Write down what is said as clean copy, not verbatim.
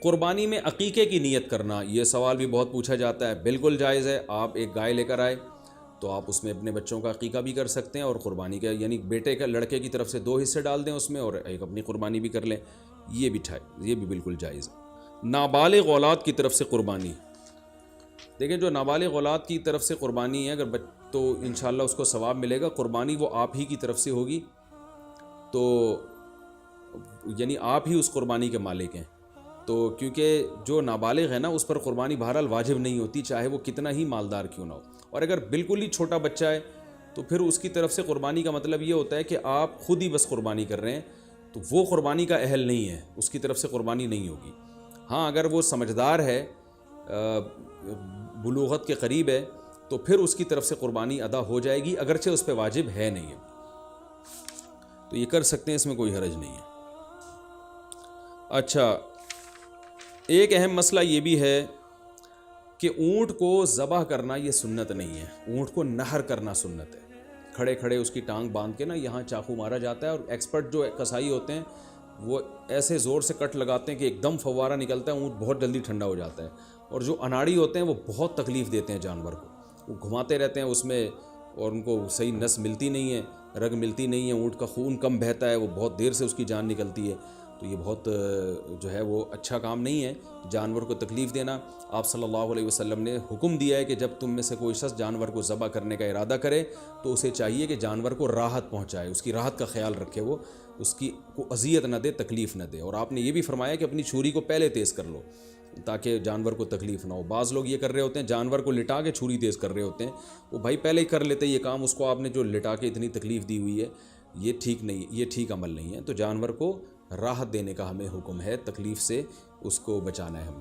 क़ुरबानी में अकीक़े की नीयत करना, ये सवाल भी बहुत पूछा जाता है। बिल्कुल जायज़ है। आप एक गाय लेकर आए तो आप उसमें अपने बच्चों का अकीक़ा भी कर सकते हैं और क़ुरबानी का यानी बेटे का लड़के की तरफ से 2 हिस्से डाल दें उसमें और एक अपनी क़ुरबानी भी कर लें। ये भी बिल्कुल जायज़ है। नाबालिग़ औलाद की तरफ से क़ुरबानी, देखिए जो नाबालिग़ औलाद की तरफ से क़ुरबानी है अगर तो इंशाअल्लाह उसको सवाब मिलेगा। क़ुरबानी वो आप ही की तरफ से होगी, तो यानी आप ही उस क़ुरबानी के मालिक हैं। तो क्योंकि जो नाबालिग़ है ना उस पर क़ुरबानी बहरहाल वाजिब नहीं होती, चाहे वो कितना ही मालदार क्यों ना हो। और अगर बिल्कुल ही छोटा बच्चा है तो फिर उसकी तरफ से क़ुरबानी का मतलब ये होता है कि आप ख़ुद ही बस क़ुरबानी कर रहे हैं, तो वो क़ुरबानी का अहल नहीं है, उसकी तरफ से क़ुरबानी नहीं होगी। हाँ, अगर वो समझदार है, बुलूगत के करीब है, तो फिर उसकी तरफ से क़ुरबानी अदा हो जाएगी, अगरचे उस पर वाजिब है नहीं है, तो ये कर सकते हैं, इसमें कोई हरज नहीं है। अच्छा, एक अहम मसला ये भी है कि ऊँट को ज़बह करना ये सुन्नत नहीं है। ऊँट को नहर करना सुन्नत है। खड़े खड़े उसकी टांग बांध के ना यहाँ चाकू मारा जाता है और एक्सपर्ट जो कसाई होते हैं वो ऐसे ज़ोर से कट लगाते हैं कि एकदम फव्वारा निकलता है, ऊँट बहुत जल्दी ठंडा हो जाता है। और जो अनाड़ी होते हैं वो बहुत तकलीफ़ देते हैं जानवर को, वो घुमाते रहते हैं उसमें और उनको सही नस मिलती नहीं है, रग मिलती नहीं है, ऊँट का खून कम बहता है, वो बहुत देर से उसकी जान निकलती है। तो ये बहुत जो है वो अच्छा काम नहीं है जानवर को तकलीफ़ देना। आप सल्लल्लाहु अलैहि वसल्लम ने हुक्म दिया है कि जब तुम में से कोई शख्स जानवर को ज़बह करने का इरादा करे तो उसे चाहिए कि जानवर को राहत पहुंचाए, उसकी राहत का ख्याल रखे, वो उसकी को अजियत न दे, तकलीफ़ न दे। और आपने ये भी फरमाया कि अपनी छुरी को पहले तेज़ कर लो ताकि जानवर को तकलीफ़ ना हो। बाज़ लोग ये कर रहे होते हैं, जानवर को लिटा के छुरी तेज़ कर रहे होते हैं, वो भाई पहले ही कर लेते ये काम, उसको आपने जो लिटा के इतनी तकलीफ़ दी हुई है, ये ठीक नहीं, ये ठीक अमल नहीं है। तो जानवर को राहत देने का हमें हुक्म है, तकलीफ़ से उसको बचाना है हमें।